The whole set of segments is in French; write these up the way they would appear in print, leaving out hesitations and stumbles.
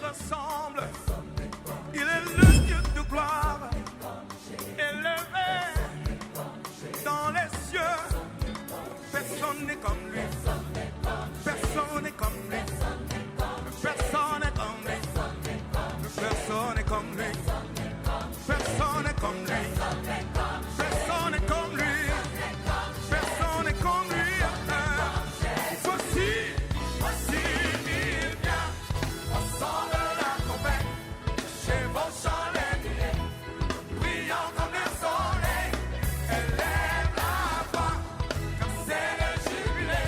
ressemble. Il est le Dieu de gloire, élevé dans les cieux. Personne n'est comme lui. Personne n'est comme lui. Personne n'est comme lui. Personne n'est comme lui. Personne n'est comme lui. Personne n'est comme lui. Personne n'est comme lui. Voici, il vient. Ensemble la trompette. Chevauchant les nuées. Brillant comme le soleil. Élève la voix. Car c'est le jubilé.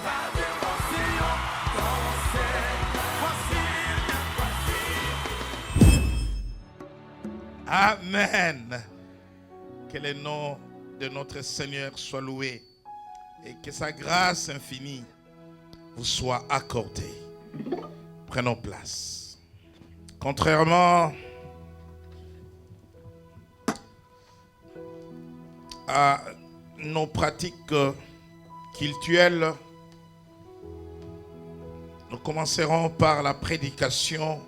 Radio Sion. Dansez. Voici, il vient. Amen. Que le nom de notre Seigneur soit loué et que sa grâce infinie vous soit accordée. Prenons place. Contrairement à nos pratiques cultuelles, nous commencerons par la prédication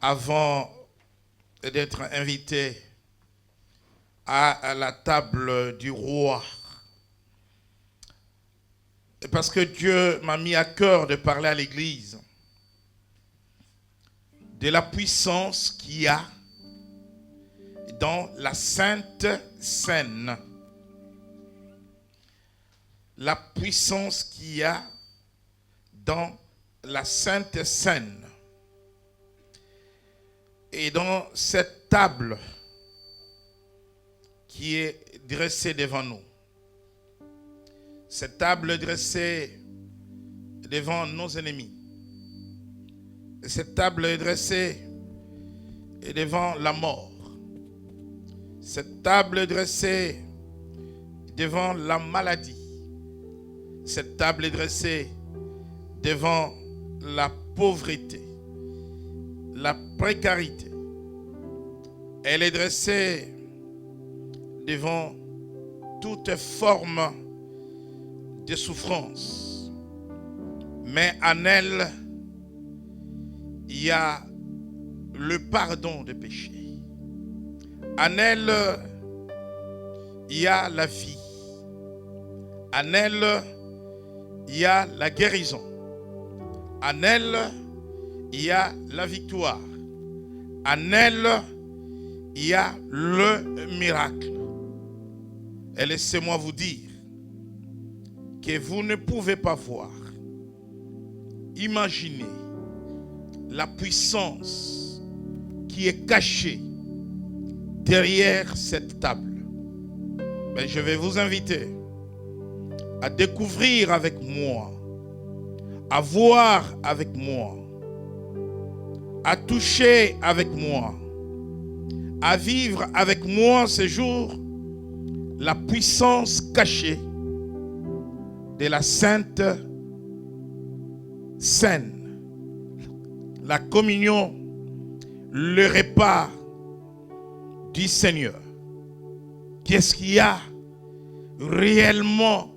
avant d'être invité à la table du roi. Parce que Dieu m'a mis à cœur de parler à l'Église de la puissance qu'il y a dans la Sainte Seine. La puissance qu'il y a dans la Sainte Seine. Et dans cette table qui est dressée devant nous, cette table dressée devant nos ennemis, cette table est dressée devant la mort, cette table est dressée devant la maladie, cette table est dressée devant la pauvreté, la précarité. Elle est dressée devant toute forme de souffrance. Mais en elle, il y a le pardon des péchés. En elle, il y a la vie. En elle, il y a la guérison. En elle, il y a la victoire. En elle, il y a le miracle. Et laissez-moi vous dire que vous ne pouvez pas voir, imaginer la puissance qui est cachée derrière cette table. Mais je vais vous inviter à découvrir avec moi, à voir avec moi, à toucher avec moi, à vivre avec moi ce jour la puissance cachée de la Sainte Seine, la communion, le repas du Seigneur. Qu'est-ce qu'il y a réellement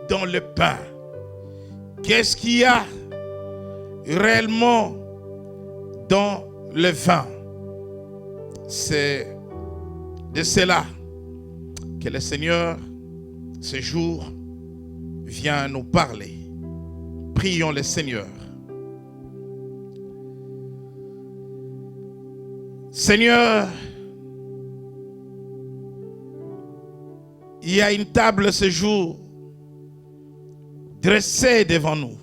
dans le pain? Qu'est-ce qu'il y a réellement dans le vin? C'est de cela que le Seigneur, ce jour, vient nous parler. Prions le Seigneur. Seigneur, il y a une table ce jour dressée devant nous,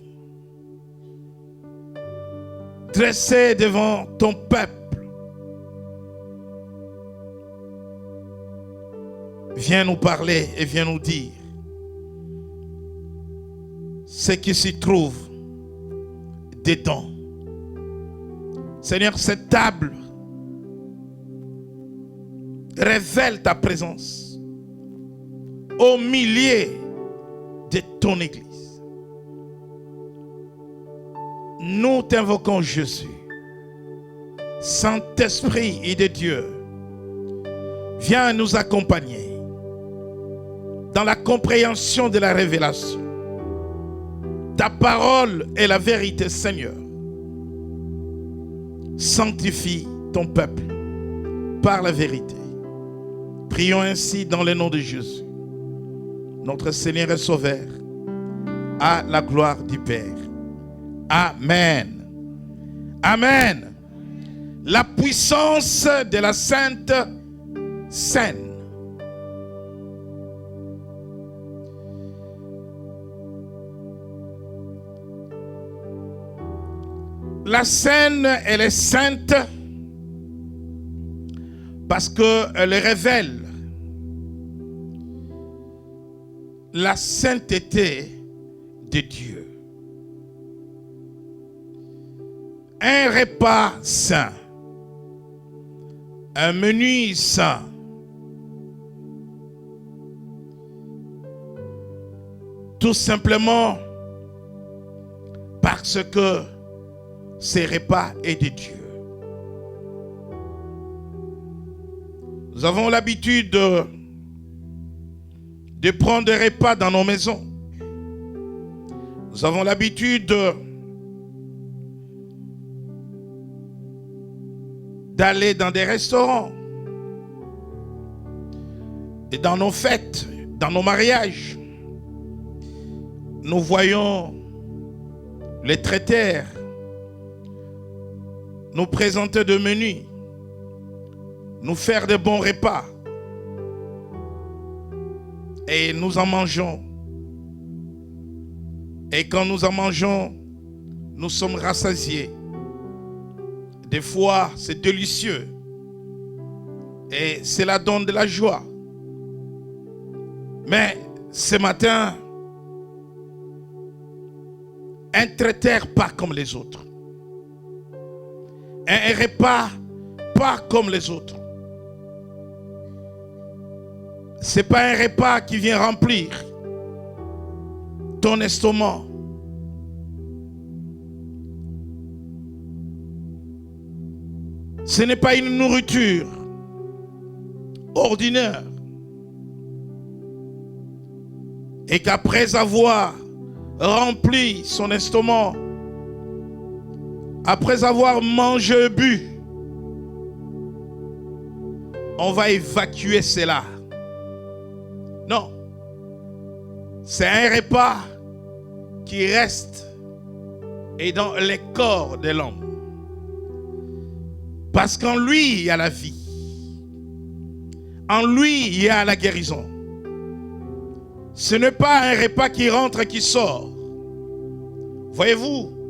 dressée devant ton peuple. Viens nous parler et viens nous dire ce qui s'y trouve dedans. Seigneur, cette table révèle ta présence au milieu de ton Église. Nous t'invoquons, Jésus. Saint-Esprit de Dieu, viens nous accompagner dans la compréhension de la révélation, Ta parole est la vérité, Seigneur. Sanctifie ton peuple par la vérité. Prions ainsi dans le nom de Jésus, notre Seigneur et Sauveur, à la gloire du Père. Amen. Amen. La puissance de la Sainte Seine. La Seine, elle est sainte parce qu'elle révèle la sainteté de Dieu. Un repas saint, un menu saint, tout simplement parce que ce repas est de Dieu. Nous avons l'habitude de prendre des repas dans nos maisons. Nous avons l'habitude d'aller dans des restaurants. Et dans nos fêtes, dans nos mariages, nous voyons les traiteurs nous présenter de menus, nous faire de bons repas. Et nous en mangeons. Et quand nous en mangeons, nous sommes rassasiés. Des fois, c'est délicieux. Et cela donne de la joie. Mais ce matin, un traiteur pas comme les autres. Un repas pas comme les autres. Ce n'est pas un repas qui vient remplir ton estomac. Ce n'est pas une nourriture ordinaire. Et qu'après avoir rempli son estomac, après avoir mangé et bu, on va évacuer cela. Non. C'est un repas qui reste et dans le corps de l'homme. Parce qu'en lui, il y a la vie. En lui, il y a la guérison. Ce n'est pas un repas qui rentre et qui sort. Voyez-vous,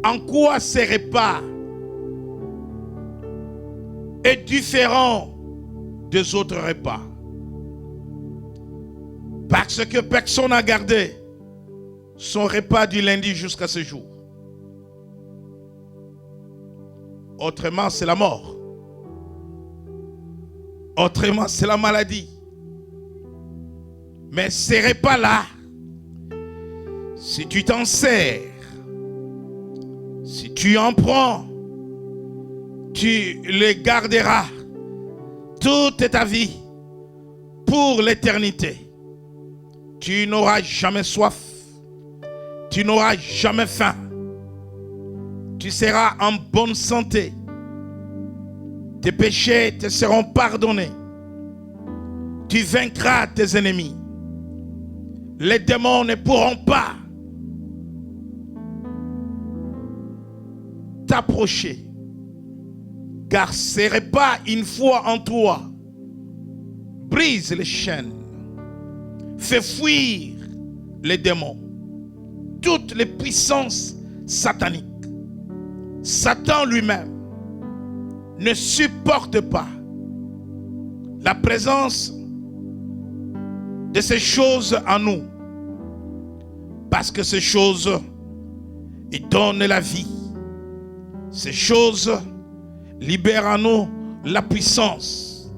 en quoi ce repas est différent des autres repas? Parce que personne n'a gardé son repas du lundi jusqu'à ce jour. Autrement, c'est la mort. Autrement, c'est la maladie. Mais ces repas-là, si tu t'en sers, si tu en prends, tu les garderas toute ta vie pour l'éternité. Tu n'auras jamais soif. Tu n'auras jamais faim. Tu seras en bonne santé. Tes péchés te seront pardonnés. Tu vaincras tes ennemis. Les démons ne pourront pas t'approcher. Car ce repas, une fois en toi, brise les chaînes, fait fuir les démons, toutes les puissances sataniques. Satan lui-même ne supporte pas la présence de ces choses en nous. Parce que ces choses, ils donnent la vie. Ces choses libèrent en nous la puissance,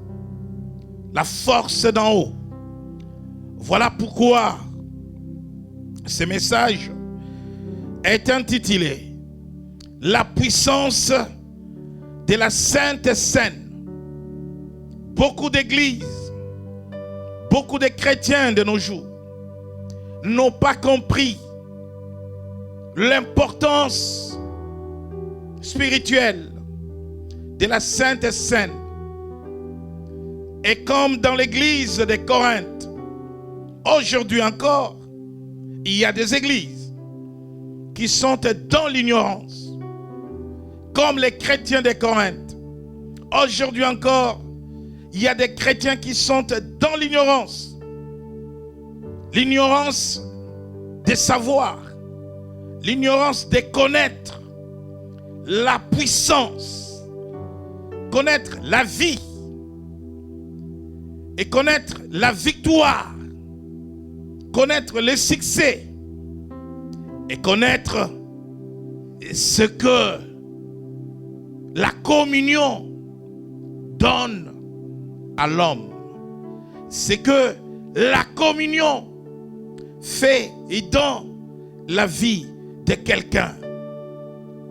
la force d'en haut. Voilà pourquoi ce message est intitulé La puissance de la Sainte Seine. Beaucoup d'églises, beaucoup de chrétiens de nos jours n'ont pas compris l'importance spirituelle de la Sainte Seine. Et comme dans l'église de Corinthe, aujourd'hui encore, il y a des églises qui sont dans l'ignorance. Comme les chrétiens de Corinthe, aujourd'hui encore, il y a des chrétiens qui sont dans l'ignorance. L'ignorance de savoir, l'ignorance de connaître la puissance, connaître la vie et connaître la victoire, connaître le succès et connaître ce que la communion donne à l'homme. C'est que la communion fait et donne la vie de quelqu'un.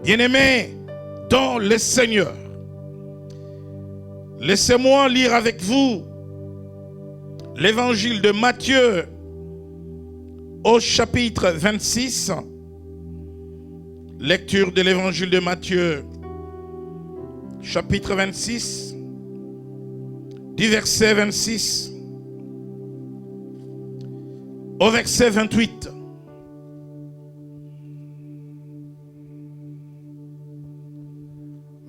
Bien-aimé dans le Seigneur, laissez-moi lire avec vous l'évangile de Matthieu au chapitre 26. Lecture de l'évangile de Matthieu, chapitre 26, du verset 26 au verset 28.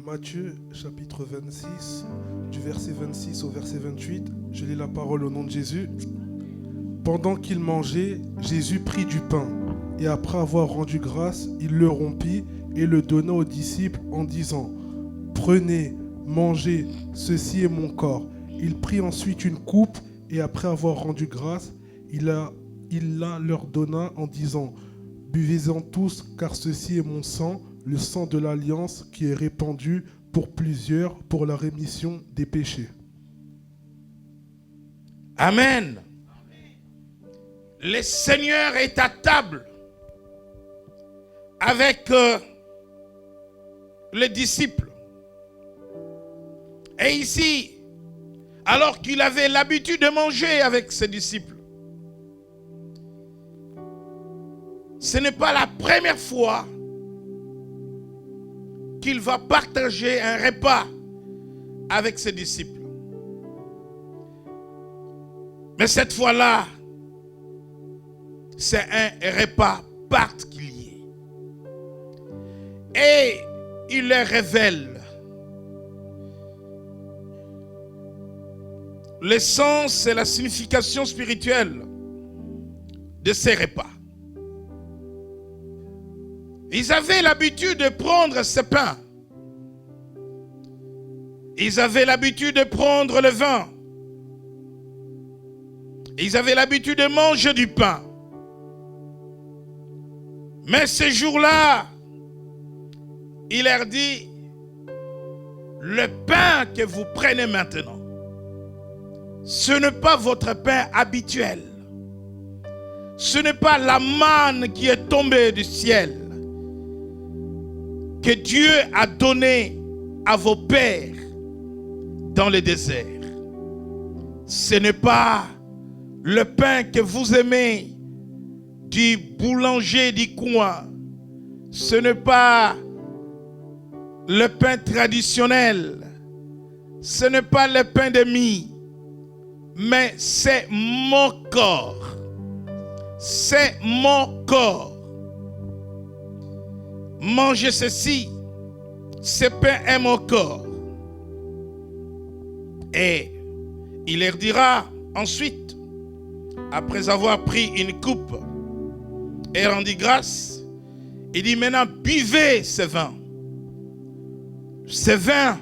Matthieu chapitre 26, du verset 26 au verset 28, je lis la parole au nom de Jésus. Pendant qu'il mangeait, Jésus prit du pain, et après avoir rendu grâce, il le rompit et le donna aux disciples en disant : Prenez, mangez, ceci est mon corps. Il prit ensuite une coupe, et après avoir rendu grâce, il la leur donna en disant : Buvez-en tous, car ceci est mon sang, le sang de l'alliance qui est répandu pour plusieurs pour la rémission des péchés. Amen. Le Seigneur est à table avec les disciples. Et ici, alors qu'il avait l'habitude de manger avec ses disciples, ce n'est pas la première fois qu'il va partager un repas avec ses disciples. Mais cette fois-là, c'est un repas particulier. Et il leur révèle l'essence et la signification spirituelle de ces repas. Ils avaient l'habitude de prendre ce pain. Ils avaient l'habitude de prendre le vin. Ils avaient l'habitude de manger du pain. Mais ce jour-là, il leur dit, le pain que vous prenez maintenant, ce n'est pas votre pain habituel. Ce n'est pas la manne qui est tombée du ciel, que Dieu a donné à vos pères dans le désert. Ce n'est pas le pain que vous aimez du boulanger du coin. Ce n'est pas le pain traditionnel. Ce n'est pas le pain de mie. Mais c'est mon corps. C'est mon corps. Mangez ceci. Ce pain est mon corps. Et il leur dira ensuite, après avoir pris une coupe et rendu grâce, il dit maintenant buvez ce vin. Ce vin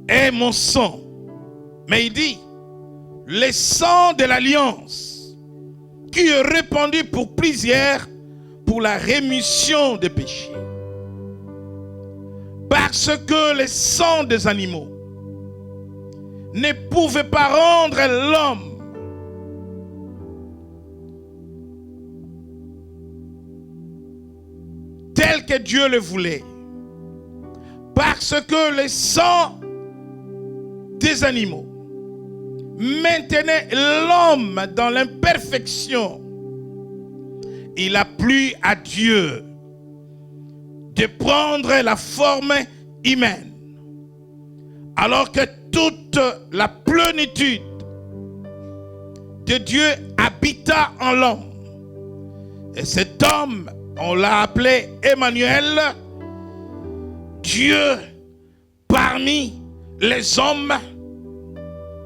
est mon sang. Mais il dit, le sang de l'alliance qui est répandu pour plusieurs pour la rémission des péchés. Parce que le sang des animaux ne pouvait pas rendre l'homme tel que Dieu le voulait. Parce que le sang des animaux maintenait l'homme dans l'imperfection il a plu à Dieu de prendre la forme humaine, alors que toute la plénitude de Dieu habita en l'homme. Et cet homme, on l'a appelé Emmanuel, Dieu parmi les hommes,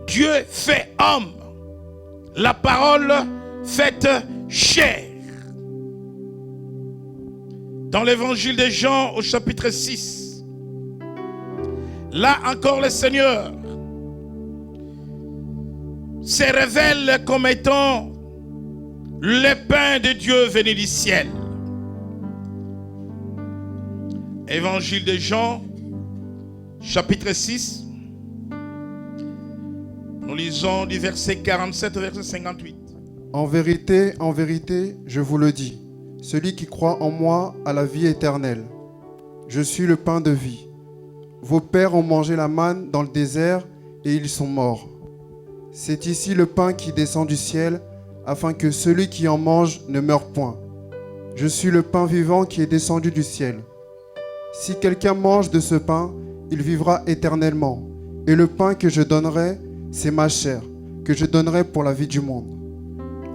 Dieu fait homme, la parole faite chair. Dans l'évangile de Jean au chapitre 6, là encore le Seigneur se révèle comme étant le pain de Dieu venu du ciel. Évangile de Jean, chapitre 6. Nous lisons du verset 47 au verset 58. En vérité, je vous le dis, celui qui croit en moi a la vie éternelle. Je suis le pain de vie. Vos pères ont mangé la manne dans le désert et ils sont morts. C'est ici le pain qui descend du ciel, afin que celui qui en mange ne meure point. Je suis le pain vivant qui est descendu du ciel. Si quelqu'un mange de ce pain, il vivra éternellement. Et le pain que je donnerai, c'est ma chair, que je donnerai pour la vie du monde.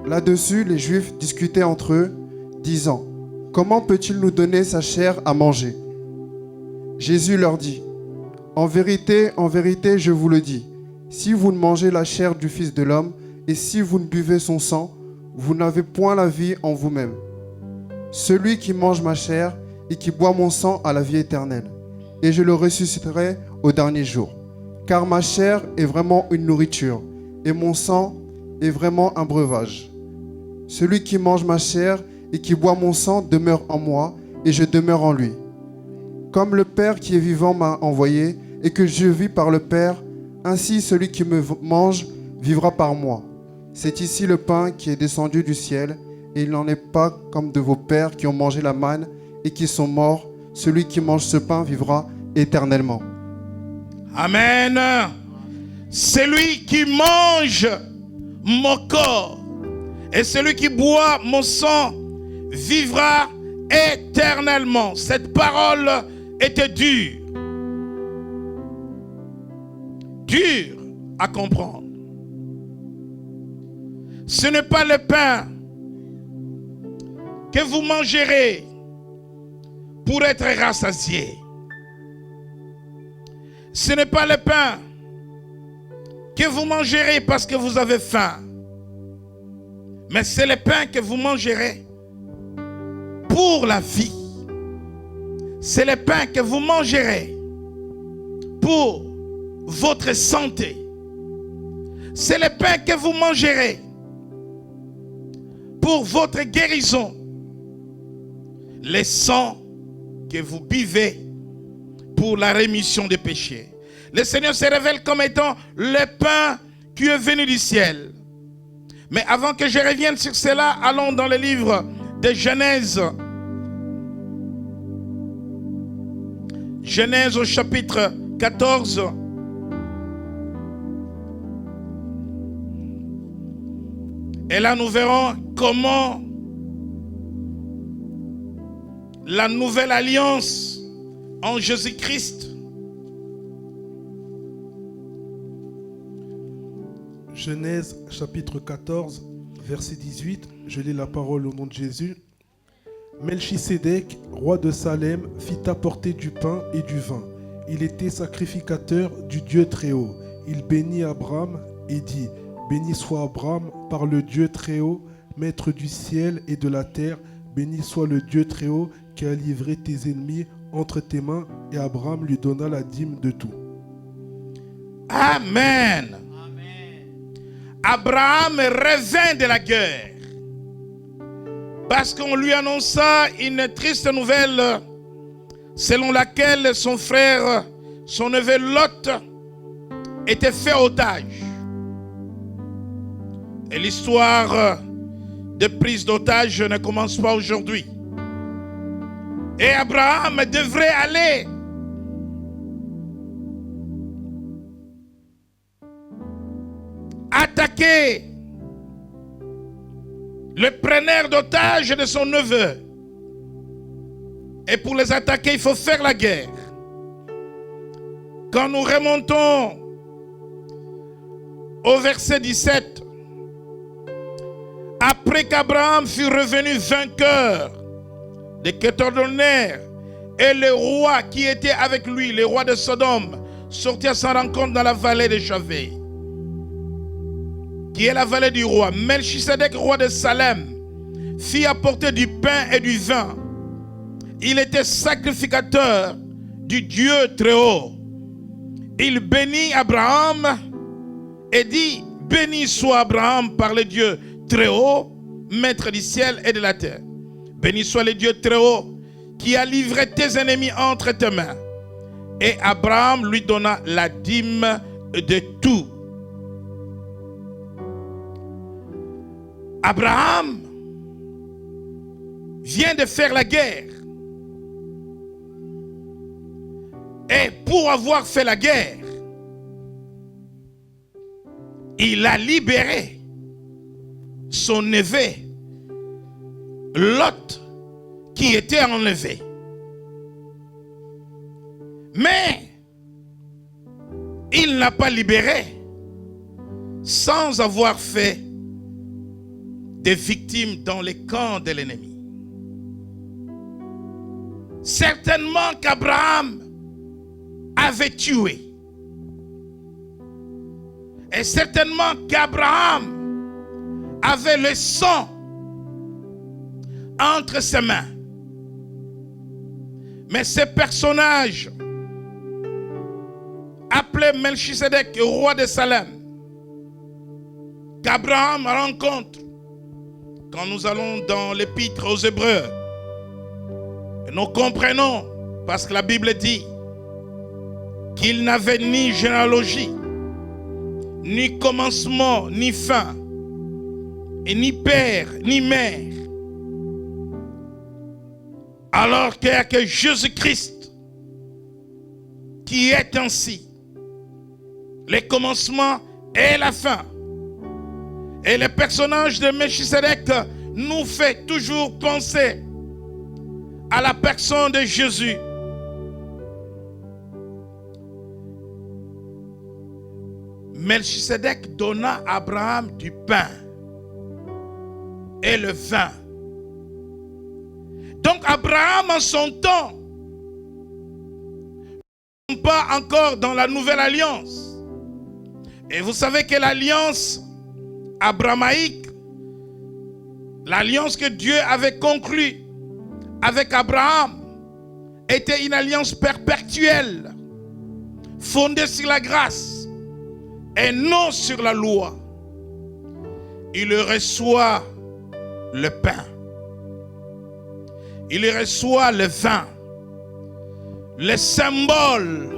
Là-dessus, les Juifs discutaient entre eux, disant, « Comment peut-il nous donner sa chair à manger ?» Jésus leur dit, « en vérité, je vous le dis, si vous ne mangez la chair du Fils de l'homme, et si vous ne buvez son sang, vous n'avez point la vie en vous-même. Celui qui mange ma chair et qui boit mon sang a la vie éternelle, et je le ressusciterai au dernier jour. Car ma chair est vraiment une nourriture, et mon sang est vraiment un breuvage. Celui qui mange ma chair et qui boit mon sang demeure en moi, et je demeure en lui. Comme le Père qui est vivant m'a envoyé, et que je vis par le Père, ainsi celui qui me mange vivra par moi. C'est ici le pain qui est descendu du ciel, et il n'en est pas comme de vos pères qui ont mangé la manne et qui sont morts. Celui qui mange ce pain vivra éternellement. » Amen. Celui qui mange mon corps et celui qui boit mon sang vivra éternellement. Cette parole était dure. Dure à comprendre. Ce n'est pas le pain que vous mangerez pour être rassasié. Ce n'est pas le pain que vous mangerez parce que vous avez faim. Mais c'est le pain que vous mangerez pour la vie. C'est le pain que vous mangerez pour votre santé. C'est le pain que vous mangerez pour votre guérison. Le sang que vous buvez pour la rémission des péchés. Le Seigneur se révèle comme étant le pain qui est venu du ciel. Mais avant que je revienne sur cela, allons dans le livre de Genèse. Genèse au chapitre 14. Et là, nous verrons comment la nouvelle alliance en Jésus-Christ. Genèse chapitre 14, verset 18, je lis la parole au nom de Jésus. Melchisédek, roi de Salem, fit apporter du pain et du vin. Il était sacrificateur du Dieu Très-Haut. Il bénit Abraham et dit, béni soit Abraham par le Dieu Très-Haut, maître du ciel et de la terre. Béni soit le Dieu Très-Haut qui a livré tes ennemis entre tes mains. Et Abraham lui donna la dîme de tout. Amen. Abraham revint de la guerre parce qu'on lui annonça une triste nouvelle selon laquelle son frère, son neveu Lot, était fait otage. Et l'histoire de prise d'otage ne commence pas aujourd'hui. Et Abraham devrait aller attaquer le prenèrent d'otage de son neveu. Et pour les attaquer, il faut faire la guerre. Quand nous remontons au verset 17, après qu'Abraham fut revenu vainqueur de Kedorlaomer, et le roi qui était avec lui, le roi de Sodome, sortit à sa rencontre dans la vallée de Chavé, qui est la vallée du roi. Melchisedec, roi de Salem, fit apporter du pain et du vin. Il était sacrificateur du Dieu très haut. Il bénit Abraham et dit: béni soit Abraham par le Dieu très haut, maître du ciel et de la terre. Béni soit le Dieu très haut qui a livré tes ennemis entre tes mains. Et Abraham lui donna la dîme de tout. Abraham vient de faire la guerre. Et pour avoir fait la guerre, il a libéré son neveu, Lot, qui était enlevé. Mais il n'a pas libéré sans avoir fait des victimes dans les camps de l'ennemi. Certainement qu'Abraham avait tué. Et certainement qu'Abraham avait le sang entre ses mains. Mais ce personnage appelé Melchisedec, roi de Salem, qu'Abraham rencontre quand nous allons dans l'épître aux Hébreux, et nous comprenons, parce que la Bible dit qu'il n'avait ni généalogie, ni commencement, ni fin, et ni père, ni mère. Alors qu'il n'y a que Jésus-Christ qui est ainsi, le commencement et la fin. Et le personnage de Melchisedec nous fait toujours penser à la personne de Jésus. Melchisedec donna à Abraham du pain et le vin. Donc Abraham en son temps, pas encore dans la nouvelle alliance. Et vous savez que l'alliance abrahamaïque, l'alliance que Dieu avait conclue avec Abraham, était une alliance perpétuelle, fondée sur la grâce et non sur la loi. Il reçoit le pain, il reçoit le vin, le symbole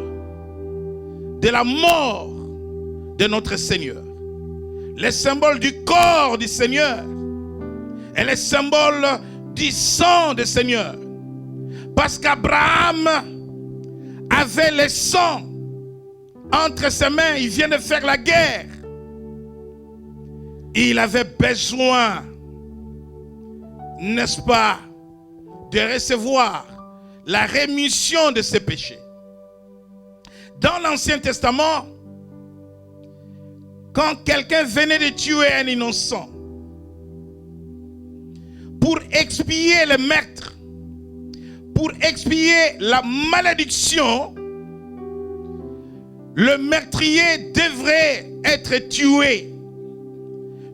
de la mort de notre Seigneur, le symbole du corps du Seigneur et le symbole du sang du Seigneur. Parce qu'Abraham avait le sang entre ses mains, il vient de faire la guerre. Il avait besoin, n'est-ce pas, de recevoir la rémission de ses péchés. Dans l'Ancien Testament, quand quelqu'un venait de tuer un innocent, pour expier le meurtre, pour expier la malédiction, le meurtrier devrait être tué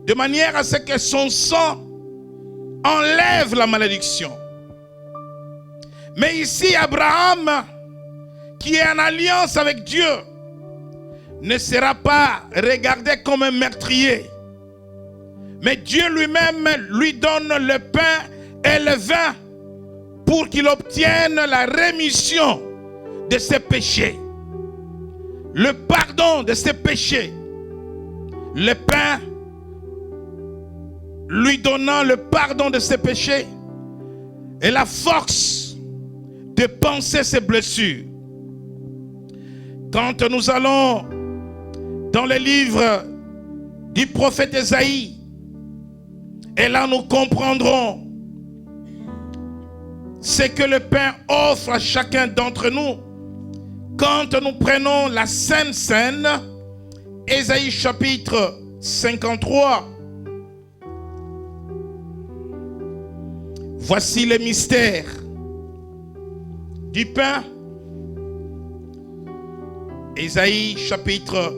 de manière à ce que son sang enlève la malédiction. Mais ici, Abraham, qui est en alliance avec Dieu, ne sera pas regardé comme un meurtrier. Mais Dieu lui-même lui donne le pain et le vin pour qu'il obtienne la rémission de ses péchés, le pardon de ses péchés. Le pain lui donnant le pardon de ses péchés et la force de panser ses blessures. Quand nous allons dans le livre du prophète Ésaïe, Et là, nous comprendrons ce que le Père offre à chacun d'entre nous quand nous prenons la Sainte Seine, Ésaïe chapitre 53. Voici les mystères du pain. Ésaïe chapitre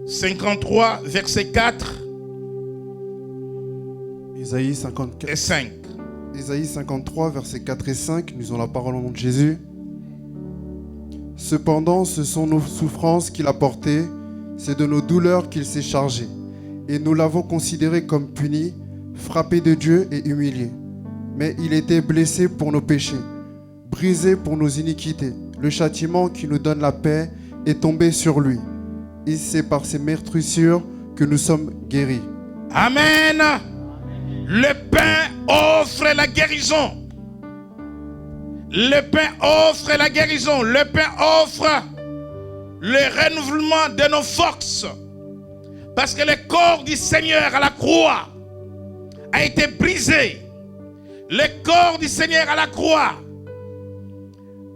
53, verset 4 Ésaïe 54. et 5. Ésaïe 53, versets 4 et 5, nous avons la parole au nom de Jésus. Cependant, ce sont nos souffrances qu'il a portées, c'est de nos douleurs qu'il s'est chargé. Et nous l'avons considéré comme puni, frappé de Dieu et humilié. Mais il était blessé pour nos péchés, brisé pour nos iniquités. Le châtiment qui nous donne la paix est tombé sur lui. Et c'est par ses meurtrissures que nous sommes guéris. Amen. Le pain offre la guérison. Le pain offre la guérison. Le pain offre le renouvellement de nos forces. Parce que le corps du Seigneur à la croix a été brisé. Le corps du Seigneur à la croix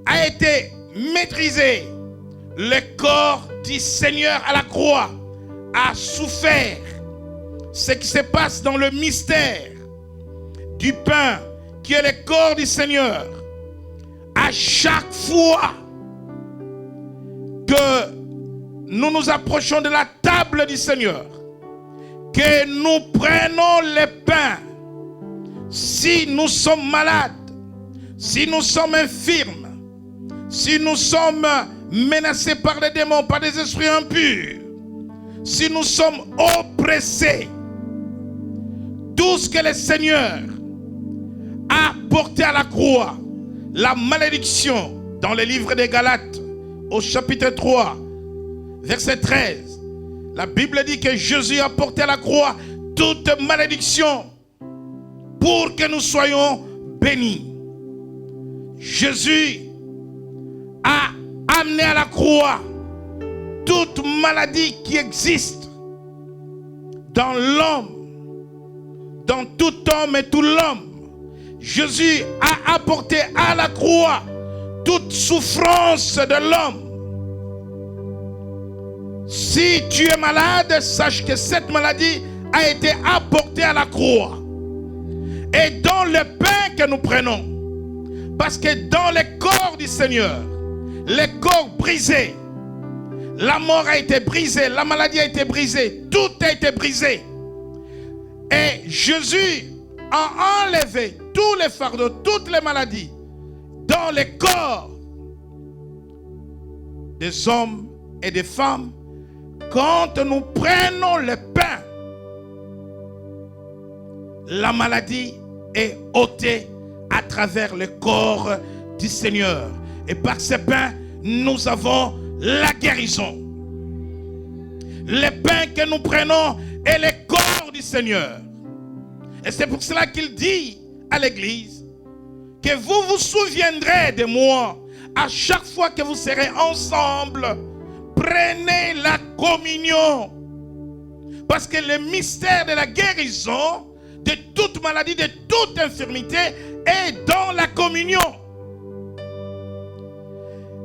a été maîtrisé. Le corps du Seigneur à la croix a souffert. Ce qui se passe dans le mystère du pain, qui est le corps du Seigneur, à chaque fois que nous nous approchons de la table du Seigneur, que nous prenons le pain, si nous sommes malades, si nous sommes infirmes, si nous sommes menacés par les démons, par des esprits impurs, si nous sommes oppressés, tout ce que le Seigneur a porté à la croix, la malédiction, dans le livre des Galates, au chapitre 3, verset 13, la Bible dit que Jésus a porté à la croix toute malédiction pour que nous soyons bénis. Jésus a amené à la croix toute maladie qui existe dans l'homme, dans tout homme et tout l'homme. Jésus a apporté à la croix toute souffrance de l'homme. Si tu es malade, sache que cette maladie a été apportée à la croix. Et dans le pain que nous prenons, parce que dans le corps du Seigneur, le corps brisé, la mort a été brisée, la maladie a été brisée, tout a été brisé. Et Jésus a enlevé tous les fardeaux, toutes les maladies dans le corps des hommes et des femmes. Quand nous prenons le pain, la maladie est ôtée à travers le corps du Seigneur. Et par ce pain, nous avons la guérison. Le pain que nous prenons est le corps du Seigneur. Et c'est pour cela qu'il dit à l'église que vous vous souviendrez de moi à chaque fois que vous serez ensemble. Prenez la communion. Parce que le mystère de la guérison, de toute maladie, de toute infirmité, est dans la communion.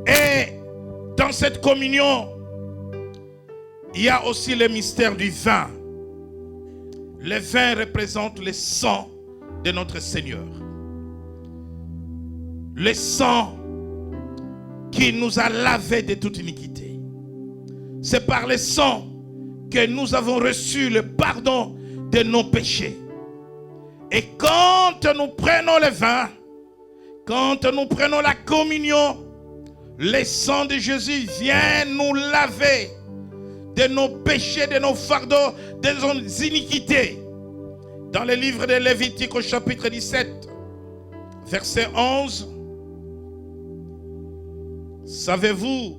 Et dans cette communion, il y a aussi le mystère du vin. Le vin représente le sang de notre Seigneur. Le sang qui nous a lavés de toute iniquité. C'est par le sang que nous avons reçu le pardon de nos péchés. Et quand nous prenons le vin, quand nous prenons la communion, le sang de Jésus vient nous laver de nos péchés, de nos fardeaux, de nos iniquités. Dans le livre de Lévitique au chapitre 17, verset 11, savez-vous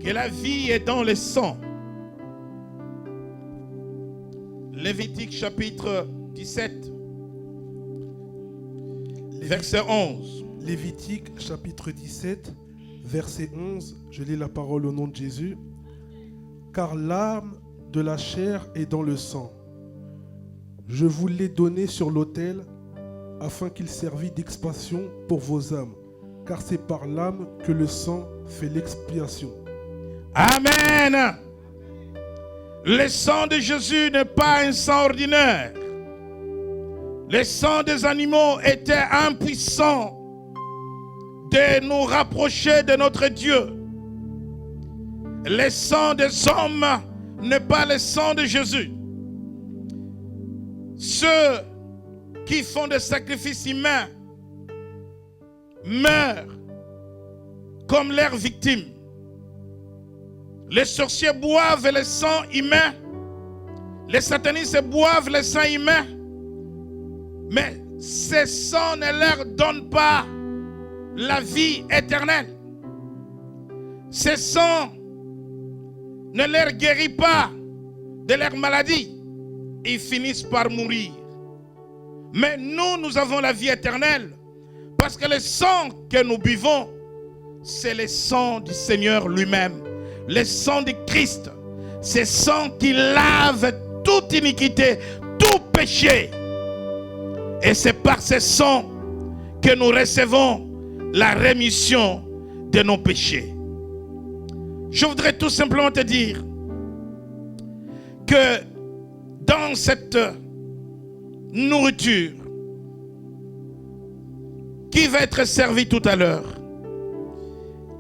que la vie est dans le sang? Lévitique chapitre 17, verset 11. Lévitique chapitre 17, verset 11, je lis la parole au nom de Jésus. Car l'âme de la chair et dans le sang. Je vous l'ai donné sur l'autel afin qu'il servît d'expiation pour vos âmes, car c'est par l'âme que le sang fait l'expiation. Amen. Le sang de Jésus n'est pas un sang ordinaire. Le sang des animaux était impuissant de nous rapprocher de notre Dieu. Le sang des hommes n'est pas le sang de Jésus. Ceux qui font des sacrifices humains meurent comme leurs victimes. Les sorciers boivent le sang humain. Les satanistes boivent le sang humain. Mais ce sang ne leur donne pas la vie éternelle. Ce sang ne leur guérit pas de leur maladie. Ils finissent par mourir. Mais nous avons la vie éternelle. Parce que le sang que nous buvons, c'est le sang du Seigneur lui-même. Le sang de Christ. C'est le sang qui lave toute iniquité, tout péché. Et c'est par ce sang que nous recevons la rémission de nos péchés. Je voudrais tout simplement te dire que dans cette nourriture qui va être servie tout à l'heure,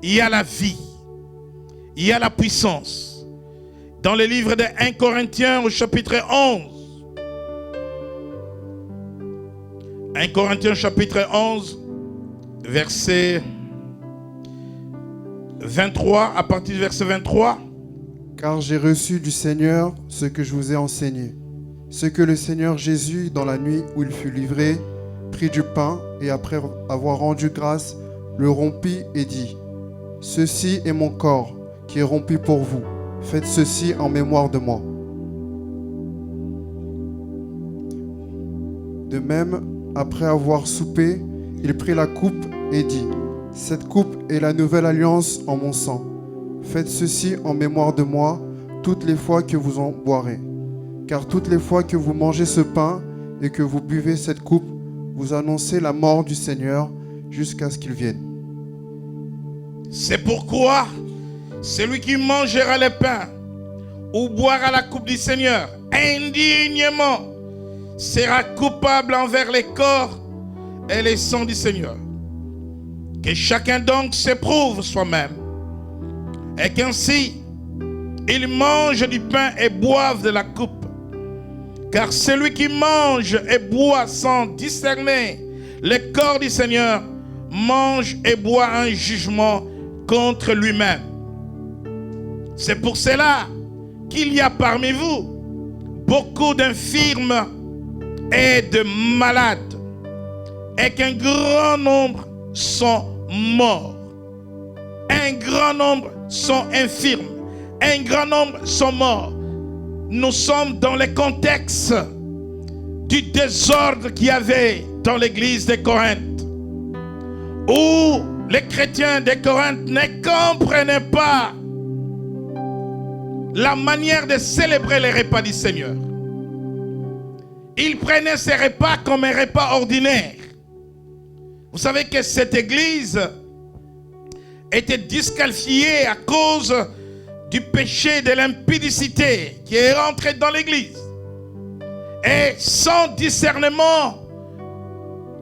il y a la vie, il y a la puissance. Dans le livre de 1 Corinthiens au chapitre 11, 1 Corinthiens chapitre 11, verset 23, à partir du verset 23. Car j'ai reçu du Seigneur ce que je vous ai enseigné. Ce que le Seigneur Jésus, dans la nuit où il fut livré, prit du pain et après avoir rendu grâce, le rompit et dit : Ceci est mon corps qui est rompu pour vous. Faites ceci en mémoire de moi. De même, après avoir soupé, il prit la coupe et dit : Cette coupe est la nouvelle alliance en mon sang. Faites ceci en mémoire de moi toutes les fois que vous en boirez. Car toutes les fois que vous mangez ce pain et que vous buvez cette coupe, vous annoncez la mort du Seigneur jusqu'à ce qu'il vienne. C'est pourquoi celui qui mangera le pain ou boira la coupe du Seigneur indignement sera coupable envers les corps et les sangs du Seigneur. Que chacun donc s'éprouve soi-même, et qu'ainsi il mange du pain et boive de la coupe. Car celui qui mange et boit sans discerner le corps du Seigneur mange et boit un jugement contre lui-même. C'est pour cela qu'il y a parmi vous beaucoup d'infirmes et de malades, et qu'un grand nombre sont morts. Un grand nombre sont infirmes. Un grand nombre sont morts. Nous sommes dans le contexte du désordre qu'il y avait dans l'église de Corinthe, où les chrétiens de Corinthe ne comprenaient pas la manière de célébrer les repas du Seigneur. Ils prenaient ces repas comme un repas ordinaire. Vous savez que cette église était disqualifiée à cause du péché de l'impudicité qui est rentré dans l'église. Et sans discernement,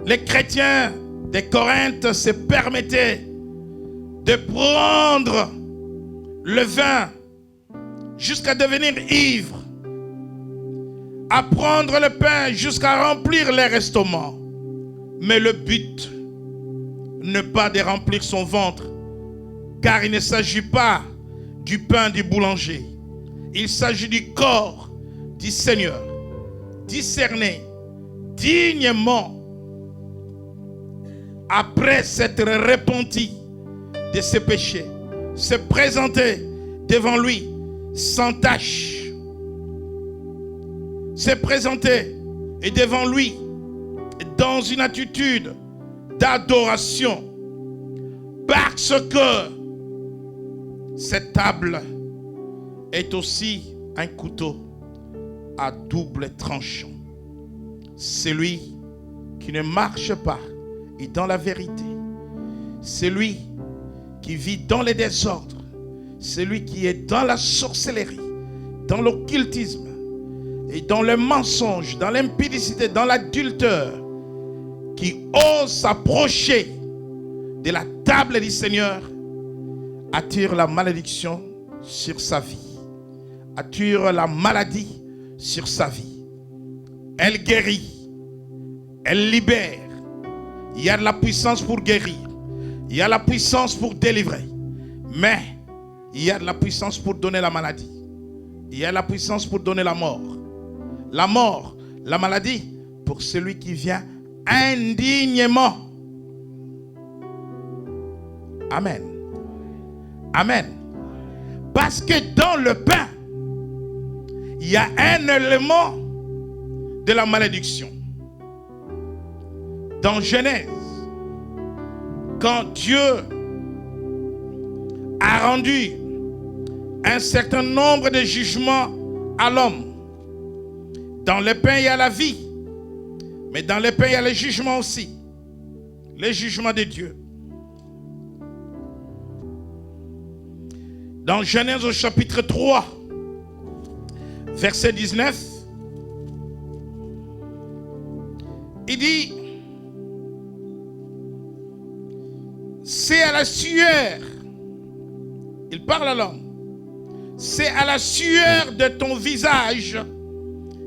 les chrétiens de Corinthe se permettaient de prendre le vin jusqu'à devenir ivre, à prendre le pain jusqu'à remplir les estomacs. Mais le but n'est pas de remplir son ventre, car il ne s'agit pas du pain du boulanger. Il s'agit du corps du Seigneur, discerné dignement après s'être repenti de ses péchés, se présenter devant lui sans tache, se présenter et devant lui dans une attitude d'adoration, parce que cette table est aussi un couteau à double tranchant. Celui qui ne marche pas et dans la vérité, celui qui vit dans les désordres, celui qui est dans la sorcellerie, dans l'occultisme et dans le mensonge, dans l'impudicité, dans l'adultère, qui ose s'approcher de la table du Seigneur, attire la malédiction sur sa vie, attire la maladie sur sa vie. Elle guérit, elle libère. Il y a de la puissance pour guérir, il y a la puissance pour délivrer, mais il y a de la puissance pour donner la maladie, il y a la puissance pour donner la mort. La mort, la maladie, pour celui qui vient indignement. Amen. Amen. Parce que dans le pain, il y a un élément de la malédiction. Dans Genèse, quand Dieu a rendu un certain nombre de jugements à l'homme, dans le pain, il y a la vie. Mais dans le pain, il y a le jugement aussi. Le jugement de Dieu. Dans Genèse au chapitre 3, verset 19, il dit, c'est à la sueur, il parle à l'homme, c'est à la sueur de ton visage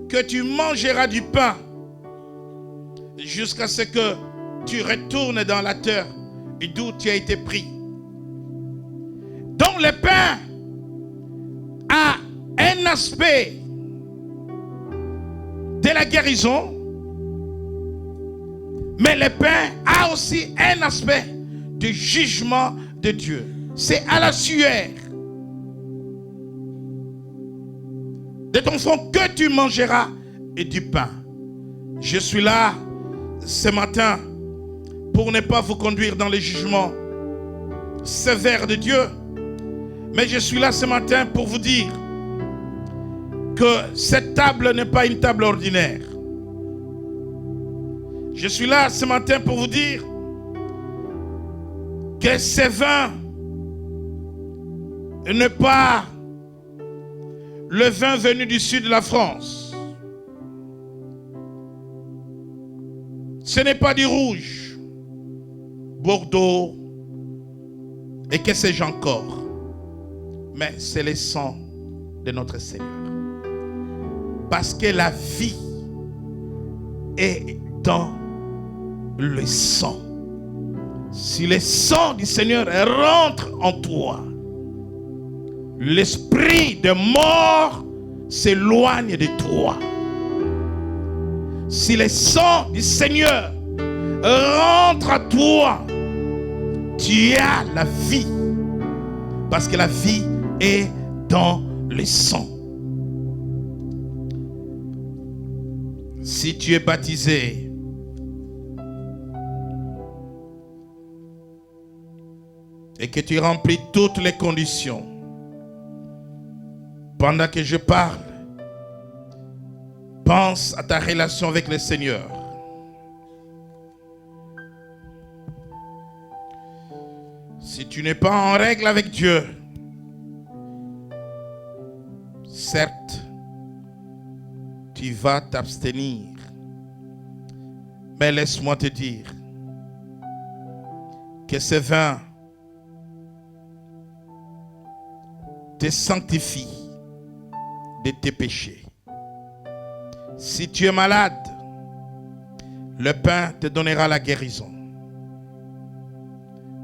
que tu mangeras du pain jusqu'à ce que tu retournes dans la terre d'où tu as été pris. Donc le pain a un aspect de la guérison, mais le pain a aussi un aspect du jugement de Dieu. C'est à la sueur de ton front que tu mangeras et du pain. Je suis là ce matin pour ne pas vous conduire dans les jugements sévères de Dieu, mais je suis là ce matin pour vous dire que cette table n'est pas une table ordinaire. Je suis là ce matin pour vous dire que ce vin n'est pas le vin venu du sud de la France. Ce n'est pas du rouge, Bordeaux et que sais-je encore. Mais c'est le sang de notre Seigneur. Parce que la vie est dans le sang. Si le sang du Seigneur rentre en toi, l'esprit de mort s'éloigne de toi. Si le sang du Seigneur rentre à toi, tu as la vie. Parce que la vie est dans le sang. Si tu es baptisé, et que tu remplis toutes les conditions, pendant que je parle, pense à ta relation avec le Seigneur. Si tu n'es pas en règle avec Dieu, certes, tu vas t'abstenir. Mais laisse-moi te dire que ce vin te sanctifie de tes péchés. Si tu es malade, le pain te donnera la guérison.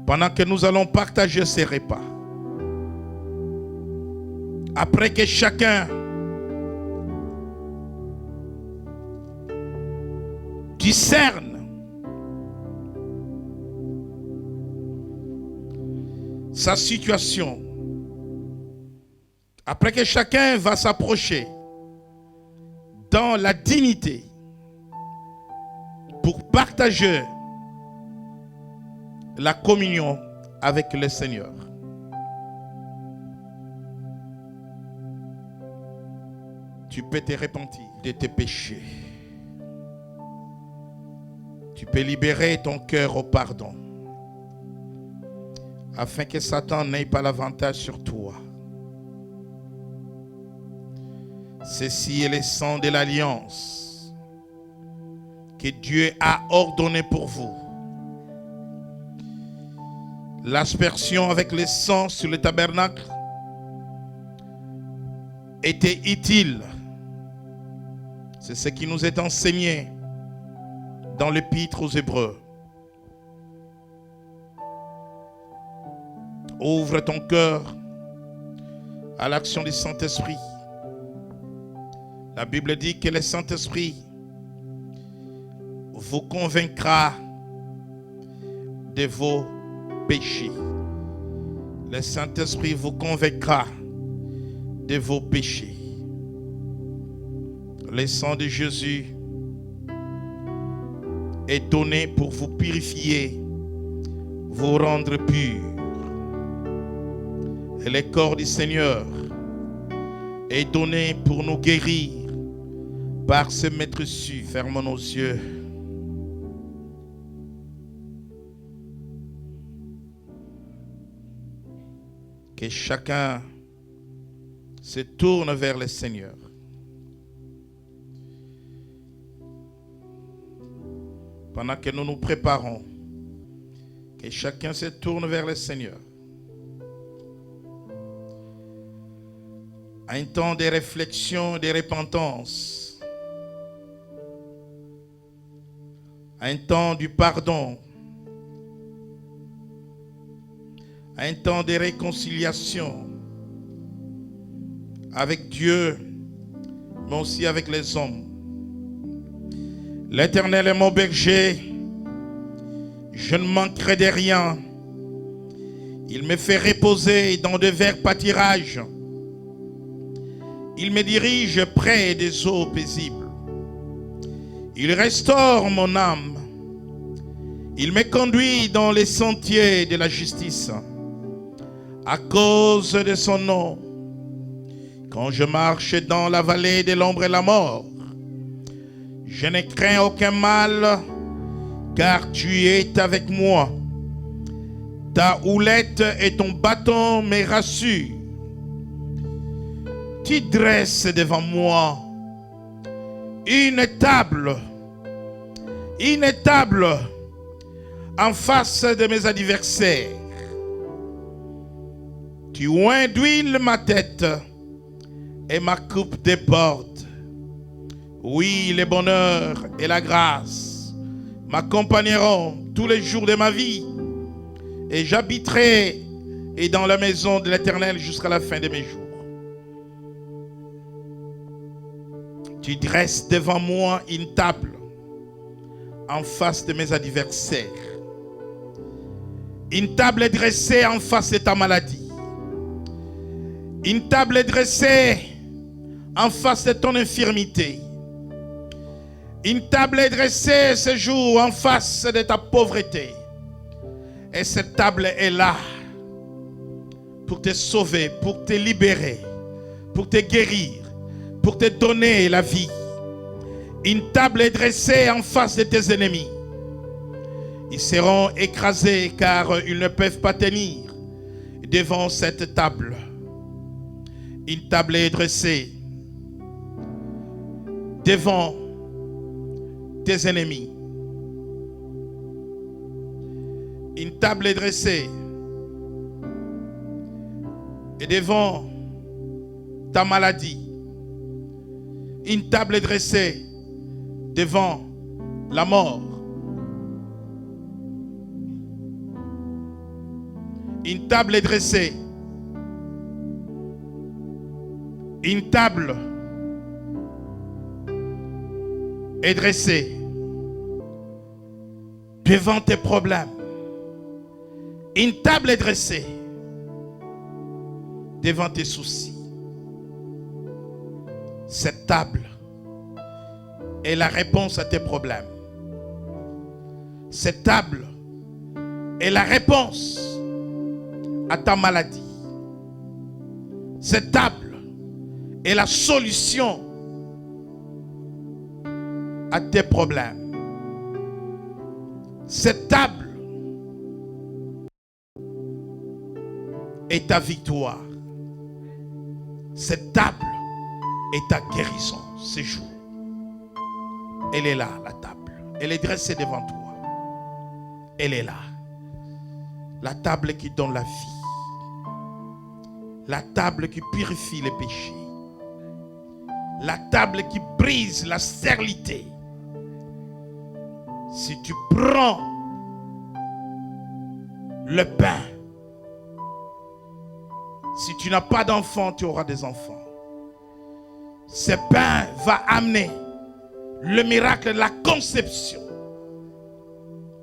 Pendant que nous allons partager ces repas, après que chacun discerne sa situation, après que chacun va s'approcher dans la dignité pour partager la communion avec le Seigneur. tu peux te repentir de tes péchés. Tu peux libérer ton cœur au pardon, afin que Satan n'ait pas l'avantage sur toi. Ceci est le sang de l'alliance que Dieu a ordonné pour vous. L'aspersion avec le sang sur le tabernacle était utile. C'est ce qui nous est enseigné dans l'Épître aux Hébreux. Ouvre ton cœur à l'action du Saint-Esprit. La Bible dit que le Saint-Esprit vous convaincra de vos péchés. Le Saint-Esprit vous convaincra de vos péchés. Le sang de Jésus est donné pour vous purifier, vous rendre purs. Et le corps du Seigneur est donné pour nous guérir par ce maître su. Fermons nos yeux. Que chacun se tourne vers le Seigneur. Pendant que nous nous préparons, que chacun se tourne vers le Seigneur. Un temps de réflexion, de repentance. Un temps du pardon. Un temps de réconciliation avec Dieu, mais aussi avec les hommes. L'Éternel est mon berger, je ne manquerai de rien. Il me fait reposer dans de verts pâtirages. Il me dirige près des eaux paisibles. Il restaure mon âme. Il me conduit dans les sentiers de la justice. À cause de son nom, quand je marche dans la vallée de l'ombre et la mort, je ne crains aucun mal, car tu es avec moi. Ta houlette et ton bâton me rassurent. Tu dresses devant moi une table en face de mes adversaires. Tu oins d'huile ma tête et ma coupe déborde. Oui, le bonheur et la grâce m'accompagneront tous les jours de ma vie et j'habiterai dans la maison de l'Éternel jusqu'à la fin de mes jours. Tu dresses devant moi une table en face de mes adversaires. Une table est dressée en face de ta maladie. Une table est dressée en face de ton infirmité. Une table est dressée ce jour en face de ta pauvreté. Et cette table est là pour te sauver, pour te libérer, pour te guérir, pour te donner la vie. Une table est dressée en face de tes ennemis. Ils seront écrasés car ils ne peuvent pas tenir devant cette table. Une table est dressée devant tes ennemis. Une table est dressée et devant ta maladie. Une table est dressée devant la mort. Une table est dressée. Une table est dressée devant tes problèmes. Une table est dressée devant tes soucis. Cette table est la réponse à tes problèmes. Cette table est la réponse à ta maladie. Cette table est la solution à tes problèmes. Cette table est ta victoire. Cette table est ta guérison ce jour. Elle est là, la table. Elle est dressée devant toi. Elle est là. La table qui donne la vie. La table qui purifie les péchés. La table qui brise la stérilité. Si tu prends le pain, si tu n'as pas d'enfants, tu auras des enfants. Ce pain va amener le miracle de la conception.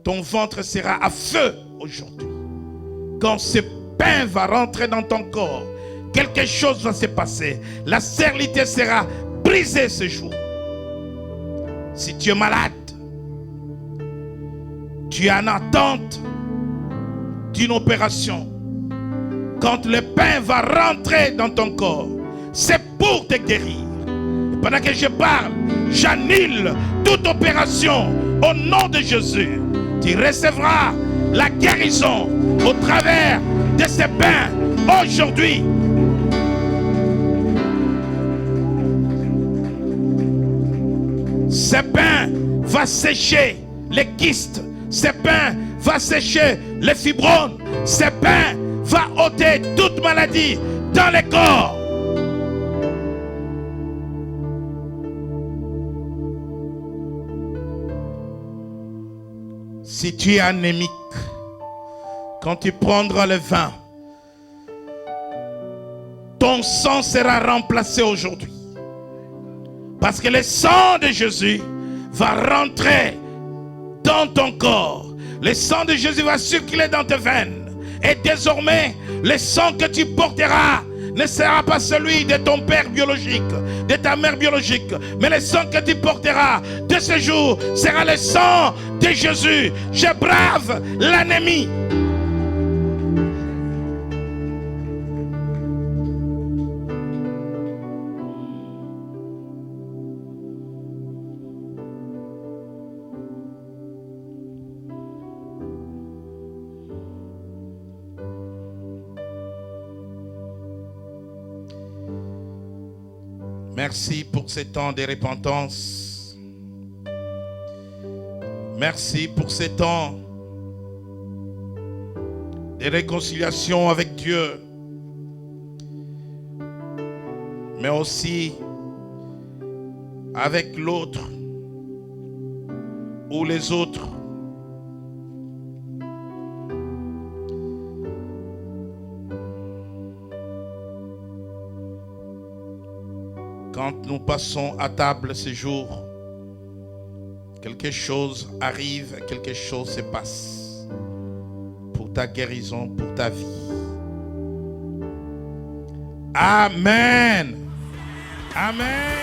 Ton ventre sera à feu aujourd'hui. Quand ce pain va rentrer dans ton corps, quelque chose va se passer. La stérilité sera brisée ce jour. Si tu es malade, tu es en attente d'une opération. Quand le pain va rentrer dans ton corps, c'est pour te guérir. Et pendant que je parle, j'annule toute opération au nom de Jésus. Tu recevras la guérison au travers de ce pain aujourd'hui. Ce pain va sécher les kystes. Ce pain va sécher les fibromes. Ce pain va ôter toute maladie dans le corps. Si tu es anémique, quand tu prendras le vin, ton sang sera remplacé aujourd'hui. Parce que le sang de Jésus va rentrer dans ton corps. Le sang de Jésus va circuler dans tes veines. Et désormais, le sang que tu porteras ne sera pas celui de ton père biologique, de ta mère biologique, mais le sang que tu porteras de ce jour sera le sang de Jésus. Je brave l'anémie. Merci pour ce temps de repentance. Merci pour ce temps de réconciliation avec Dieu. Mais aussi avec l'autre ou les autres. Quand nous passons à table ce jour, quelque chose arrive, quelque chose se passe pour ta guérison, pour ta vie. Amen. Amen.